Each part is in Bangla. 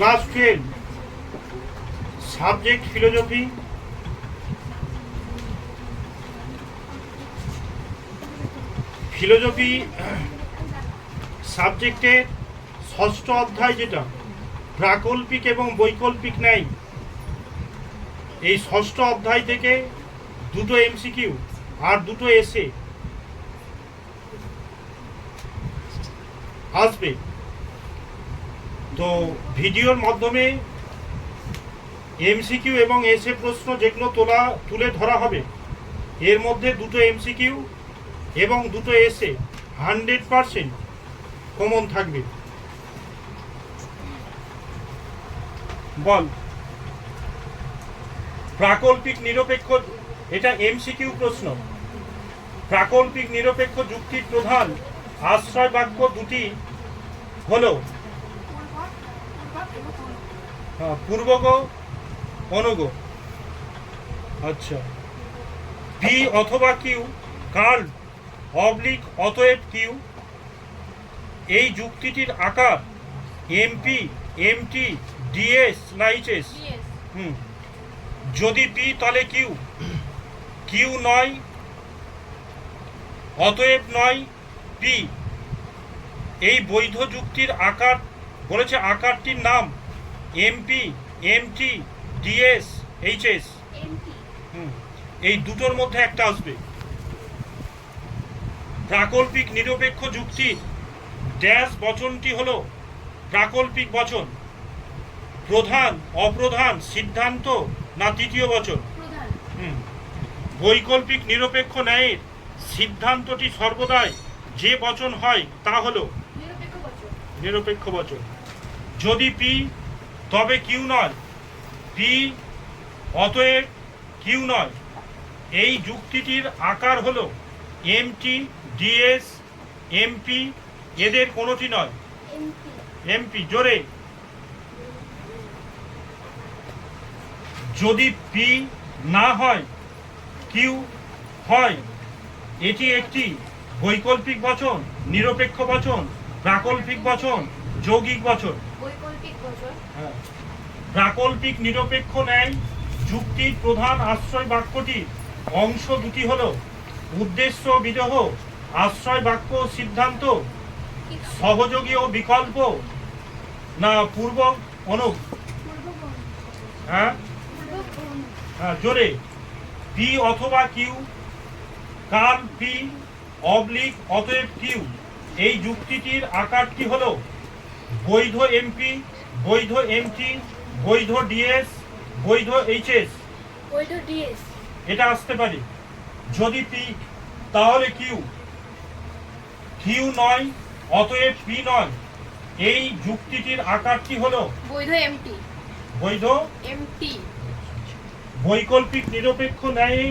Class 12, subject philosophy. ফিলোজফি সাবজেক্টের ষষ্ঠ অধ্যায়, যেটা প্রাকল্পিক এবং বৈকল্পিক ন্যায়, এই ষষ্ঠ অধ্যায় থেকে দুটো এমসিকিউ আর দুটো এসে আসবে। তো ভিডিওর মাধ্যমে এমসিকিউ এবং এসে প্রশ্ন যেগুলো তুলে ধরা হবে, এর মধ্যে দুটো এমসিকিউ এবং দুটো এসে 100% কমন থাকবে। বল, প্রাকল্পিক নিরপেক্ষ, এটা এমসিকিউ প্রশ্ন। প্রাকল্পিক নিরপেক্ষ যুক্তির প্রধান আশ্রয় বাক্য দুটি হলো পূর্বগ, অনুগ। আচ্ছা, পি অথবা কিউ, কার্ল অবলিক অতএব কিউ। এই যুক্তিটির আকার এমপি, এমটি, ডিএস না এইচএস? যদি পি তাহলে কিউ, কিউ নয় অতএব নয় পি। এই বৈধ যুক্তির আকার বলেছে, আকারটির নাম এমপি, এমটি, ডিএস, এইচএস। এই দুটোর মধ্যে একটা আসবে। প্রাকল্পিক নিরপেক্ষ যুক্তির ড্যাশ বচনটি হলো প্রাকল্পিক বচন। প্রধান, অপ্রধান, সিদ্ধান্ত না তৃতীয় বচন? বৈকল্পিক নিরপেক্ষ ন্যায়ের সিদ্ধান্তটি সর্বদাই যে বচন হয় তা হলো নিরপেক্ষ বচন। যদি পি তবে কিউ নয়, পি অতএব কিউ নয়। এই যুক্তিটির আকার হলো এমটি, ডিএস, এমপি, এদের কোনোটি নয়। এমপি, জোরে। যদি পি না হয়, কিউ হয়, এটি একটি বৈকল্পিক বচন, নিরপেক্ষ বচন, প্রাকল্পিক বচন, যৌগিক বচন। হ্যাঁ। প্রাকল্পিক নিরপেক্ষ ন্যায় যুক্তির প্রধান আশ্রয় বাক্যটির অংশ দুটি হল উদ্দেশ্য বিদেহ, আশ্রয় বাক্য সিদ্ধান্ত, সহযোগী ও বিকল্প না পূর্ব অনু? হ্যাঁ, জোরে। পি অথবা কিউ, কার্ল পি অবলিক অতএব কিউ। এই যুক্তিটির আকারটি হল বৈধ এমপি, বৈধ এমটি, বৈধ ডিএস, বৈধ এইচএস। বৈধ ডিএস এটা আসতে পারে। যদি পি তাহলে কিউ, কিউ নয় অতএব পি নয়। এই যুক্তিটির আকারটি হলো বৈধ এমটি, বৈধ এমটি। বৈকল্পিক নিরপেক্ষ ন্যায়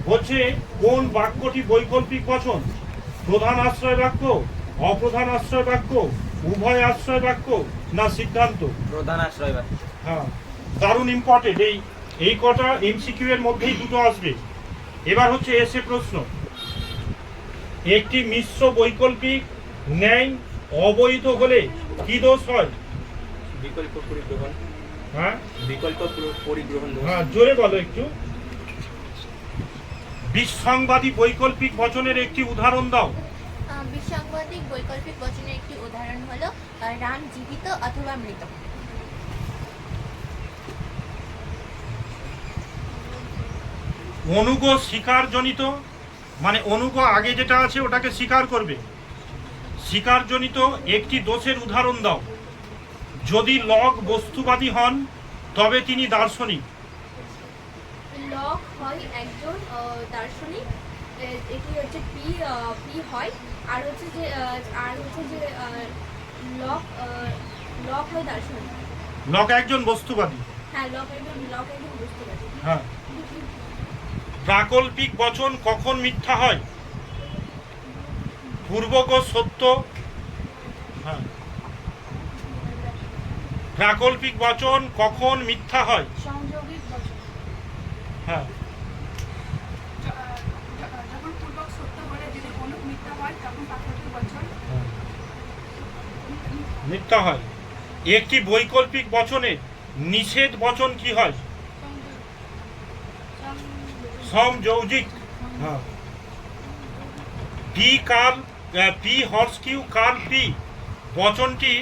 হচ্ছে কোন বাক্যটি বৈকল্পিক বচন? প্রধান আশ্রয় বাক্য, অপ্রধান আশ্রয় বাক্য, উভয় আশ্রয় বাক্য না সিদ্ধান্ত? প্রধান আশ্রয় বাক্য। হ্যাঁ, দারুণ ইম্পর্টেন্ট। এই কটা এমসিকিউ এর মধ্যেই দুটো আসবে। এবার হচ্ছে এসে প্রশ্ন। একটি মিশ্র বৈকল্পিক ন্যায় অবৈধ হলে কি দোষ হয়? বিকল্প পরিগ্রহণ। হ্যাঁ, বিকল্প পরিগ্রহণ দোষ। হ্যাঁ, জোরে বলো একটু। বিসংবাদী বৈকল্পিক বচনের একটি উদাহরণ দাও। বিসংবাদিক বৈকল্পিক বচনের একটি উদাহরণ হলো রাম জীবিত অথবা মৃত। অনুগ স্বীকারজনিত, মানে অনুগ আগে যেটা আছে ওটাকে স্বীকার করবে। স্বীকারজনিত একটি দোষের উদাহরণ দাও। যদি লগ বস্তুবাদী হন তবে তিনি দার্শনিক। লগ হয় একজন দার্শনিক, এটি হচ্ছে পি হয়। আর হচ্ছে যে লগ হয় দার্শনিক। লগ একজন বস্তুবাদী। হ্যাঁ, লগ একজন বস্তুবাদী। হ্যাঁ। প্রাকল্পিক বচন কখন মিথ্যা হয়? পূর্বগ সত্য। হ্যাঁ। প্রাকল্পিক বচন কখন মিথ্যা হয়? সংযোগিক বচন। হ্যাঁ। যখন পূর্বক সত্য বলে যদি অনুপ মিথ্যা হয় তখন প্রাকল্পিক বচন মিথ্যা হয়। একটি বৈকল্পিক বচনে নিষেধ বচন কি হয়? সমযৌজিক। হ্যাঁ। পি হর্স কিউ কার পি বচনটি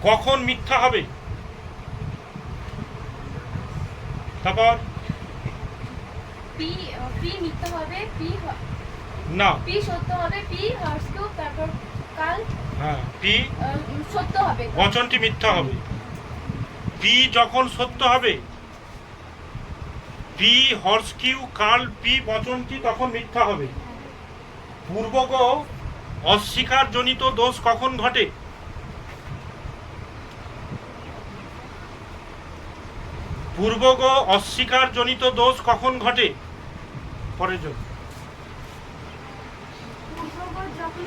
কখন মিথ্যা হবে? তারপর পি মিথ্যা হবে, না, পি সত্য হবে, পি হর্স কিউ, তারপর কাল হ্যাঁ, পি সত্য হবে। বচনটি মিথ্যা হবে। পি যখন সত্য হবে, পি হর্স কিউ কার্ল পি বচনটি তখন মিথ্যা হবে। পূর্বগ অস্বীকার জনিত দোষ কখন ঘটে? পূর্বগ অস্বীকার জনিত দোষ কখন ঘটে? পরের জন। পূর্ববৎ যখন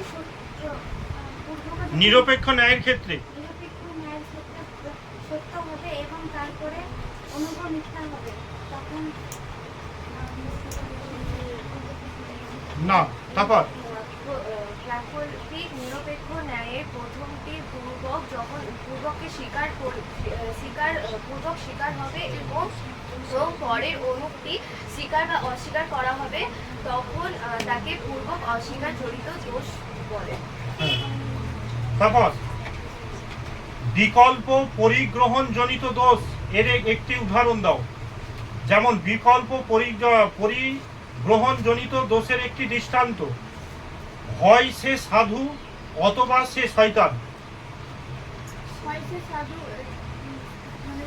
নিরপেক্ষ ন্যায়ের ক্ষেত্রে নিরপেক্ষ ন্যায় সত্য হবে এবং তারপরে অনুভব মিথ্যা হবে, তখন না। তারপর প্রাকল্পিক নিরপেক্ষ ন্যায়ের প্রথমটি পূর্বক যখন পূর্বককে পূর্বক স্বীকার হবে এবং পরের অনুক্তি স্বীকার বা অস্বীকার করা হবে, তখন তাকে পূর্বক অস্বীকার জড়িত দোষ বলে। তারপর বিকল্প পরিগ্রহণ জনিত দোষ এর একটি উদাহরণ দাও। যেমন বিকল্প পরিগ্রহণ জনিত দোষের একটি দৃষ্টান্ত, হয় সে সাধু অথবা সে শয়তান। হয় সে সাধু, মানে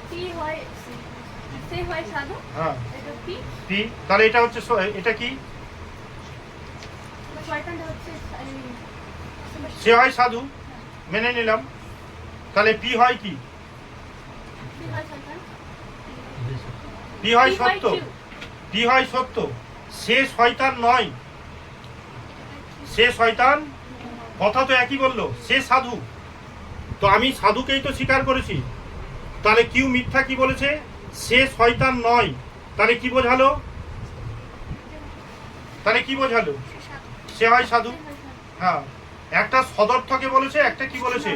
পি হয়, সে হয় সাধু, হ্যাঁ, এটা পি, পি। তাহলে এটা হচ্ছে এটা কি? শয়তানটা হচ্ছে সে হয় সাধু, মেনে নিলাম। তাহলে পি হয় কি? পি হয় শয়তান, পি হয় পি হয় সত্য, true। পি হয় সত্য। সে শয়তান নয়, সে শয়তান কথা তো একই বললো, সে সাধু। তো আমি সাধুকেই তো স্বীকার করেছি, তাহলে কিউ মিথ্যা কি বলেছে? সে শয়তান নয়। তাহলে কি বোঝালো? তাহলে কি বোঝালো? সে হয় সাধু। হ্যাঁ, একটা সদর্থকে বলেছে, একটা কি বলেছে?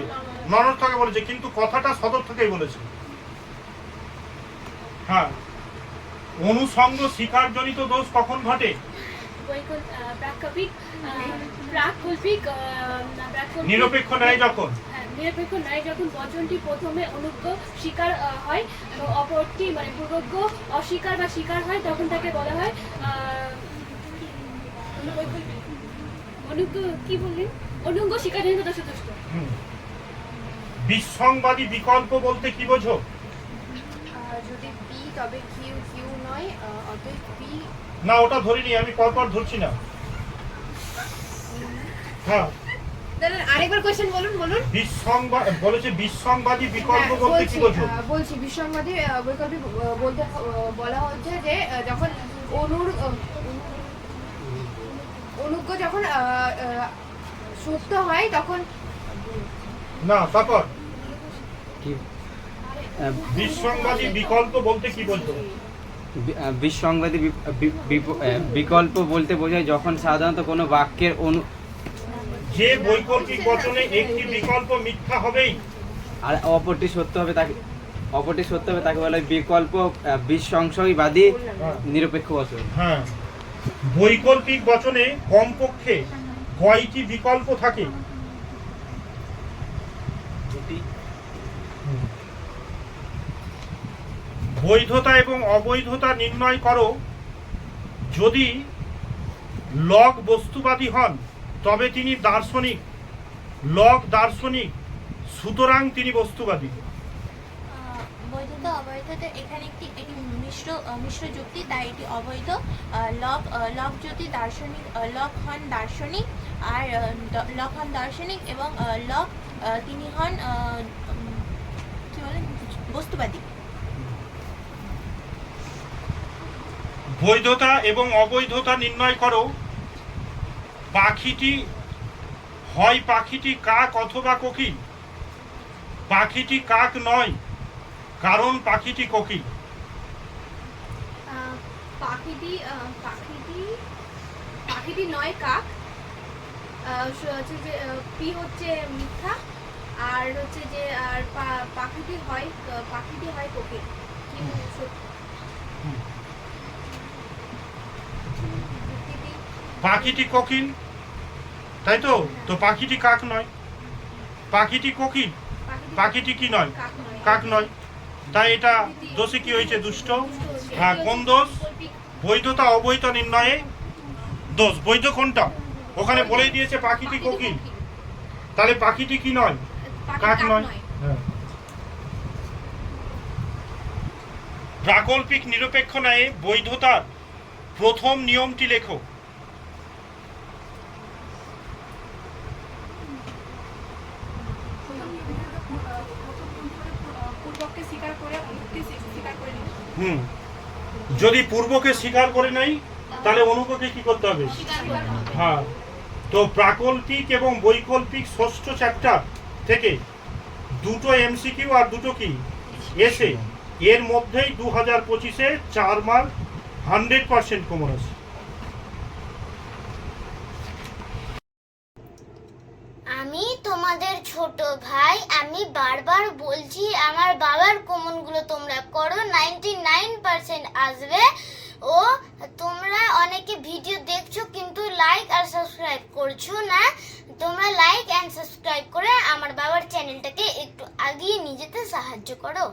ননর্থকে বলেছে, কিন্তু কথাটা সদর্থকেই বলেছে। হ্যাঁ। অনুসঙ্গ স্বীকারজনিত দোষ কখন ঘটে? প্রাকল্পিক নিরপেক্ষ ন্যায় যখন নিরপেক্ষ ন্যায় যখন বচনটি প্রথমে অনুজ্ঞ স্বীকার হয় এবং অপরটি মানে পূর্বজ্ঞ অস্বীকার বা স্বীকার হয়, তখন তাকে বলা হয় অনুজ্ঞ, কি বললেন? অনুজ্ঞ স্বীকার জনিত দোষে দুষ্ট। বিসংবাদী বিকল্প বলতে কি বোঝো? যদি পি তবে কিউ নয়, অতএব পি। না, ওটা ধরিনি, আমি পরপর ধরছি না। হ্যাঁ, আরেকবার কোশ্চেন বলুন। বলেছে বিসংবাদী বিকল্প বলতে কি বোঝো? বলছি বিসংবাদী বৈকল্পিক বলতে বলা হচ্ছে যে যখন অনুজ্ঞ যখন সত্য হয় তখন। না, তারপর কি বিসংবাদী বিকল্প বলতে কি বোঝো? বিসংবাদী বিকল্প বলতে বোঝায় যখন সাধারণত কোনো বাক্যের যে বৈকল্পিক বচনে একটি বিকল্প মিথ্যা হবেই আর অপরটি সত্য হবে তাকে বলা হয় বিকল্প বিসংশয়বাদী নিরপেক্ষ বচন। হ্যাঁ, বৈকল্পিক বচনে কমপক্ষে কয়টি বিকল্প থাকে? বৈধতা এবং অবৈধতা নির্ণয় করো। যদি লগ বস্তুবাদী হন তবে তিনি দার্শনিক, লগ দার্শনিক, সুতরাং তিনি বস্তুবাদী। বৈধতা অবৈধতা এখানে এটি মিশ্র যুক্তি, তাই এটি অবৈধ। লক যদি দার্শনিক, লক হন দার্শনিক, আর লক হন দার্শনিক এবং লক তিনি হন কি বলেন বস্তুবাদী। বৈধতা এবং অবৈধতা নির্ণয় করো। পাখিটি কাক অথবা কোকিল। পাখিটি কাক নয়, কারণ পাখিটি কোকিল। পাখিটি নয় কাক, হচ্ছে যে পি হচ্ছে মিথ্যা, আর হচ্ছে যে আর পাখিটি হয় কোকিল কি সত্যি? যুক্তিটি পাখিটি কোকিল, তাই তো? তো পাখিটি কাক নয়, পাখিটি কোকিল, পাখিটি কি নয়? কাক নয়। কাক নয়। তাই এটা দোষে কি হয়েছে? দুষ্ট। হ্যাঁ, কোন দোষ? বৈধতা অবৈধ নির্ণয়ে দোষ। বৈধ কোনটা? ওখানে বলেই দিয়েছে পাখিটি কোকিল, তাহলে পাখিটি কি নয়? পাখি কাক নয়। হ্যাঁ। প্রাকল্পিক নিরপেক্ষ ন্যায়ে বৈধতার প্রথম নিয়মটি লেখো। পূর্বককে স্বীকার করে অনুপকে স্বীকার করে নিতে হবে। হুম, যদি পূর্বকে স্বীকার করে নাই তাহলে অনুপকে কি করতে হবে? হ্যাঁ। তো প্রাকল্পিক এবং বৈকল্পিক ষষ্ঠ চ্যাপ্টার থেকে দুটো এমসিকিউ আর দুটো কি এসে, এর মধ্যেই 2025-এ 4 মার্ক 100% কমন আছে। আমি তোমাদের ছোট ভাই, আমি বারবার বলছি আমার বাবার কমনগুলো তোমরা করো, 99% আসবে। ও তোমরা অনেকে ভিডিও দেখছো কিন্তু লাইক আর সাবস্ক্রাইব করছো না। তোমরা লাইক অ্যান্ড সাবস্ক্রাইব করে আমার বাবার চ্যানেলটাকে একটু আগিয়ে নিয়ে যেতে সাহায্য করো।